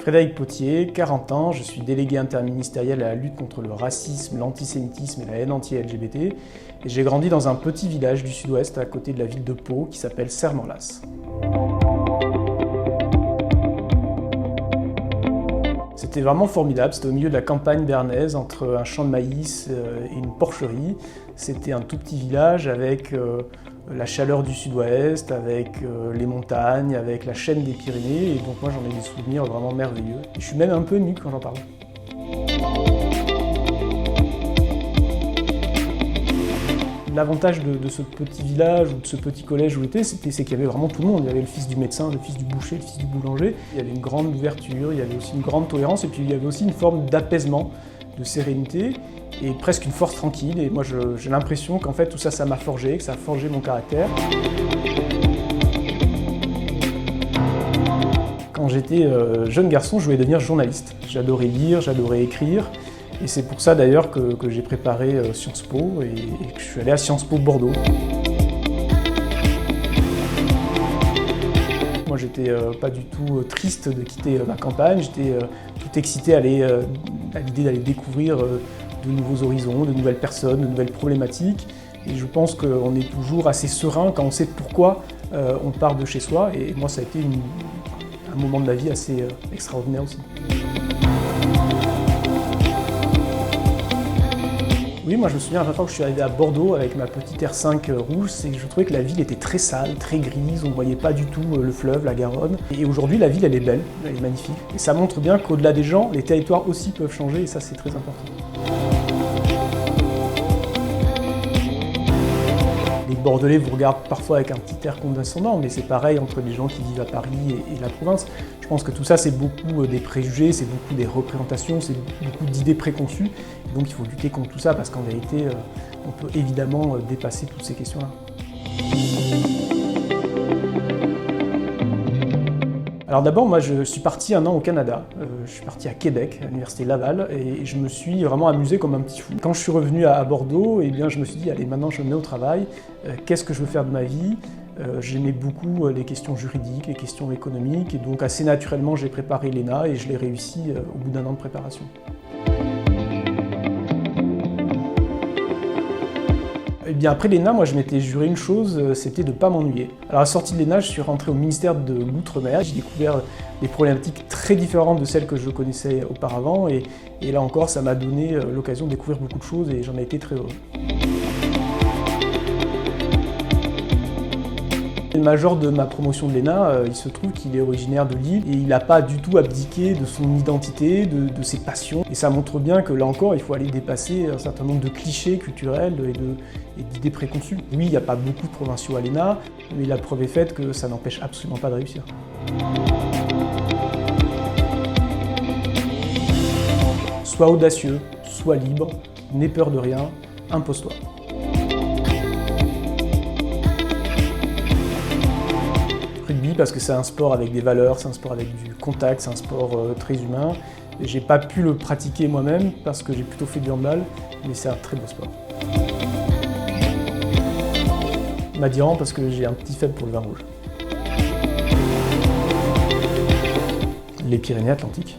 Frédéric Potier, 40 ans, je suis délégué interministériel à la lutte contre le racisme, l'antisémitisme et la haine anti-LGBT. Et j'ai grandi dans un petit village du sud-ouest à côté de la ville de Pau qui s'appelle Serre-Morlaàs. C'était vraiment formidable, c'était au milieu de la campagne bernaise, entre un champ de maïs et une porcherie. C'était un tout petit village avec la chaleur du sud-ouest, avec les montagnes, avec la chaîne des Pyrénées, et donc moi j'en ai des souvenirs vraiment merveilleux. Et je suis même un peu ému quand j'en parle. L'avantage de ce petit village ou de ce petit collège où j'étais, c'est qu'il y avait vraiment tout le monde. Il y avait le fils du médecin, le fils du boucher, le fils du boulanger. Il y avait une grande ouverture, il y avait aussi une grande tolérance, et puis il y avait aussi une forme d'apaisement, de sérénité, et presque une force tranquille. Et moi j'ai l'impression qu'en fait tout ça, ça m'a forgé, que ça a forgé mon caractère. Quand j'étais jeune garçon, je voulais devenir journaliste. J'adorais lire, j'adorais écrire. Et c'est pour ça d'ailleurs que j'ai préparé Sciences Po et que je suis allé à Sciences Po Bordeaux. Moi j'étais pas du tout triste de quitter ma campagne, j'étais tout excité à l'idée d'aller découvrir de nouveaux horizons, de nouvelles personnes, de nouvelles problématiques. Et je pense qu'on est toujours assez serein quand on sait pourquoi on part de chez soi. Et moi ça a été un moment de ma vie assez extraordinaire aussi. Oui, moi je me souviens la première fois que je suis arrivé à Bordeaux avec ma petite R5 rouge, c'est que je trouvais que la ville était très sale, très grise, on ne voyait pas du tout le fleuve, la Garonne. Et aujourd'hui la ville elle est belle, elle est magnifique. Et ça montre bien qu'au-delà des gens, les territoires aussi peuvent changer et ça c'est très important. Les Bordelais vous regardent parfois avec un petit air condescendant, mais c'est pareil entre les gens qui vivent à Paris et la province. Je pense que tout ça, c'est beaucoup des préjugés, c'est beaucoup des représentations, c'est beaucoup d'idées préconçues. Donc il faut lutter contre tout ça parce qu'en vérité, on peut évidemment dépasser toutes ces questions-là. Alors d'abord, moi je suis parti un an au Canada. Je suis parti à Québec, à l'université Laval, et je me suis vraiment amusé comme un petit fou. Quand je suis revenu à Bordeaux, eh bien, je me suis dit, allez, maintenant je me mets au travail, qu'est-ce que je veux faire de ma vie ? J'aimais beaucoup les questions juridiques, les questions économiques, et donc assez naturellement j'ai préparé l'ENA et je l'ai réussi au bout d'un an de préparation. Et bien après l'ENA, moi je m'étais juré une chose, c'était de ne pas m'ennuyer. Alors à la sortie de l'ENA, je suis rentré au ministère de l'Outre-mer. J'ai découvert des problématiques très différentes de celles que je connaissais auparavant, et là encore, ça m'a donné l'occasion de découvrir beaucoup de choses et j'en ai été très heureux. Le major de ma promotion de l'ENA, il se trouve qu'il est originaire de Lille et il n'a pas du tout abdiqué de son identité, de ses passions. Et ça montre bien que là encore, il faut aller dépasser un certain nombre de clichés culturels et d'idées préconçues. Oui, il n'y a pas beaucoup de provinciaux à l'ENA, mais la preuve est faite que ça n'empêche absolument pas de réussir. Sois audacieux, sois libre, n'aie peur de rien, impose-toi. Parce que c'est un sport avec des valeurs, c'est un sport avec du contact, c'est un sport très humain. J'ai pas pu le pratiquer moi-même parce que j'ai plutôt fait du handball, mais c'est un très beau sport. Madiran parce que j'ai un petit faible pour le vin rouge. Les Pyrénées-Atlantiques.